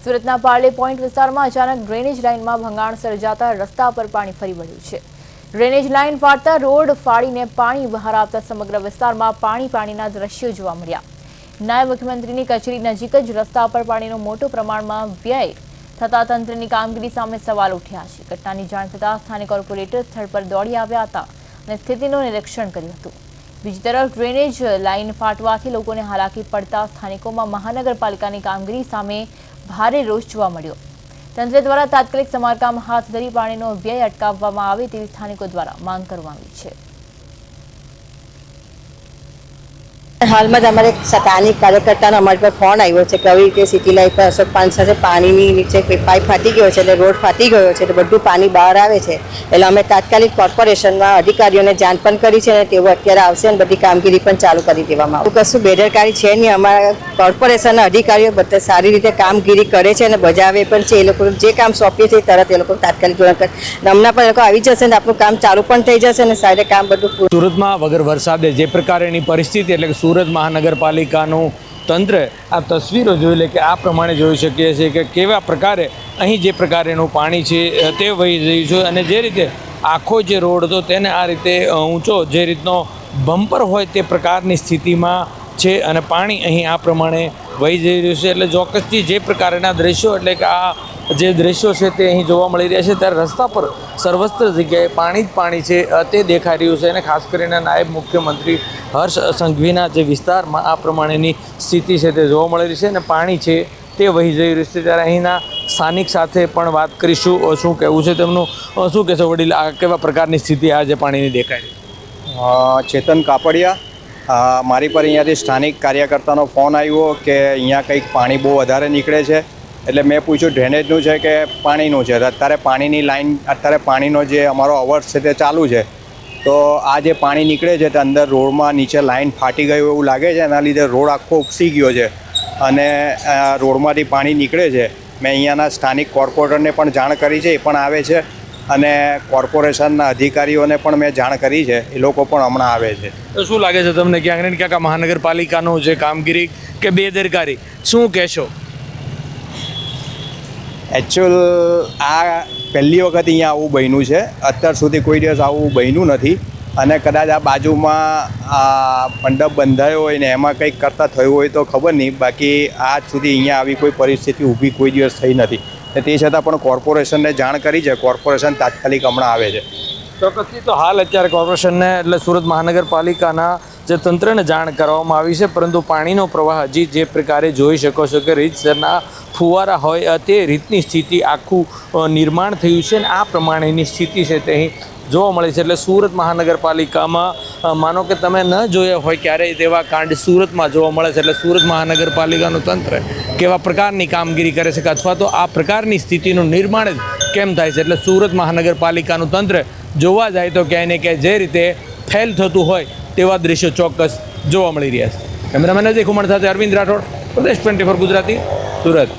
સુરતના પાર્લે પોઈન્ટ વિસ્તારમાં અચાનક ડ્રેનેજ લાઇનમાં ભંગાણ સર્જાતા રસ્તા પર પાણી ફરી વળ્યું છે। ડ્રેનેજ લાઇન ફાટતા રોડ ફાડીને પાણી બહાર આવતા સમગ્ર વિસ્તારમાં પાણીના દ્રશ્યો જોવા મળ્યા। નાયબ મુખ્યમંત્રીની કચેરી નજીક જ રસ્તા પર પાણીનો મોટો પ્રમાણમાં વ્યય થતા તંત્રની કામગીરી સામે સવાલ ઉઠ્યા છે। ઘટનાની જાણ થતાં સ્થાનિક કોર્પોરેટર સ્થળ પર દોડી આવ્યા હતા અને સ્થિતિનું નિરીક્ષણ કર્યું હતું। બીજી તરફ ડ્રેનેજ લાઇન ફાટવાથી લોકોને હાલાકી પડતા સ્થાનિકોમાં મહાનગરપાલિકાની કામગીરી સામે ભારે રોષ જોવા મળ્યો। તંત્ર દ્વારા તાત્કાલિક સમારકામ હાથ ધરી પાણીનો વ્યય અટકાવવામાં આવે તેવી સ્થાનિકો દ્વારા માંગ કરવામાં આવી છે। हाल में हमारे स्थानिक कार्यकर्ता अमर पर फोन आयो है कि अभी सीटी लाइट पर अशोक पान से पानी नीचे पाइप फाटी गयो है, रोड फाटी गयो है, बधु पानी बहार आवे छे। એટલે અમે તાત્કાલિક કોર્પોરેશનમાં અધિકારીઓને જાણ પણ કરી છે અને તેઓ અત્યારે આવશે અને બધી કામગીરી પણ ચાલુ કરી દેવામાં આવશે। કશું બેદરકારી છે નહીં। અમારા કોર્પોરેશનના અધિકારીઓ બધા સારી રીતે કામગીરી કરે છે અને બજાવે પણ છે। એ લોકો જે કામ સોંપીએ છે તરત એ લોકો તાત્કાલિક ધોરણે હમણાં પણ એ લોકો આવી જશે ને આપણું કામ ચાલુ પણ થઈ જશે અને સારે કામ બધું। સુરતમાં વગર વરસાદે જે પ્રકારની પરિસ્થિતિ એટલે કે સુરત મહાનગરપાલિકાનું તંત્ર આ તસવીરો જોઈ લે કે આ પ્રમાણે જોઈ શકીએ છીએ કે કેવા પ્રકારે અહીં જે પ્રકારેનું પાણી છે તે વહી રહ્યું છે અને જે રીતે આખો જે રોડ હતો તેને આ રીતે ઊંચો જે રીતનો બમ્પર હોય તે પ્રકારની સ્થિતિમાં છે અને પાણી અહીં આ પ્રમાણે વહી જઈ રહ્યું છે। એટલે ચોક્કસથી જે પ્રકારના દ્રશ્યો એટલે કે આ જે દ્રશ્યો છે તે અહીં જોવા મળી રહ્યા છે ત્યારે રસ્તા પર સર્વસ્ત્ર જગ્યાએ પાણી જ પાણી છે તે દેખાઈ રહ્યું છે અને ખાસ કરીને નાયબ મુખ્યમંત્રી હર્ષ સંઘવીના જે વિસ્તારમાં આ પ્રમાણેની સ્થિતિ છે તે જોવા મળી રહી છે અને પાણી છે તે વહી જઈ રહ્યું છે। ત્યારે અહીંના સ્થાનિક સાથે પણ વાત કરીશું શું કહેવું છે તેમનું। શું કહેશો વડીલ, આ કેવા પ્રકારની સ્થિતિ આજે પાણીની દેખાઈ રહી? ચેતન કાપડિયા, મારી પર અહીંયાથી સ્થાનિક કાર્યકર્તાનો ફોન આવ્યો કે અહીંયા કંઈક પાણી બહુ વધારે નીકળે છે। એટલે મેં પૂછ્યું ડ્રેનેજનું છે કે પાણીનું છે। અત્યારે પાણીની લાઈન અત્યારે પાણીનો જે અમારો અવર્સ છે તે ચાલુ છે। તો આ જે પાણી નીકળે છે તે અંદર રોડમાં નીચે લાઈન ફાટી ગયું એવું લાગે છે। એના લીધે રોડ આખો ઉપસી ગયો છે અને રોડમાંથી પાણી નીકળે છે। મેં અહીંયાના સ્થાનિક કોર્પોરેટરને પણ જાણ કરી છે, એ પણ આવે છે અને કોર્પોરેશનના અધિકારીઓને પણ મેં જાણ કરી છે, એ લોકો પણ હમણાં આવે છે। તો શું લાગે છે તમને ક્યાંક ને ક્યાંક મહાનગરપાલિકાનું જે કામગીરી કે બેદરકારી શું કહેશો? એકચ્યુઅલ આ પહેલી વખત અહીંયા આવું બન્યું છે। અત્યાર સુધી કોઈ દિવસ આવું બન્યું નથી અને કદાચ આ બાજુમાં આ મંડપ બંધાયો હોય ને એમાં કંઈક કરતાં થયું હોય તો ખબર નહીં, બાકી આજ સુધી અહીંયા આવી કોઈ પરિસ્થિતિ ઊભી કોઈ દિવસ થઈ નથી। તે છતાં પણ કોર્પોરેશનને જાણ કરી છે, કોર્પોરેશન તાત્કાલિક હમણાં આવે છે। ચોક્કસથી તો હાલ અત્યારે કોર્પોરેશનને એટલે સુરત મહાનગરપાલિકાના જે તંત્રને જાણ કરવામાં આવી છે, પરંતુ પાણીનો પ્રવાહ હજી જે પ્રકારે જોઈ શકો છો કે રીતસરના ફુવારા હોય તે રીતની સ્થિતિ આખું નિર્માણ થયું છે અને આ પ્રમાણેની સ્થિતિ છે તે અહીં જોવા મળે છે। એટલે સુરત મહાનગરપાલિકામાં માનો કે તમે ન જોયા હોય ક્યારેય તેવા કાંડ સુરતમાં જોવા મળે છે। એટલે સુરત મહાનગરપાલિકાનું તંત્ર કેવા પ્રકારની કામગીરી કરે છે કે અથવા તો આ પ્રકારની સ્થિતિનું નિર્માણ જ કેમ થાય છે। એટલે સુરત મહાનગરપાલિકાનું તંત્ર જોવા જાય તો ક્યાંય ને ક્યાંય જે રીતે ફેલ થતું હોય તેવા દ્રશ્યો ચોક્કસ જોવા મળી રહ્યા છે। કેમેરામેન અજય કુમાર સાથે અરવિંદ રાઠોડ, પ્રદેશ 24 ગુજરાતી, સુરત।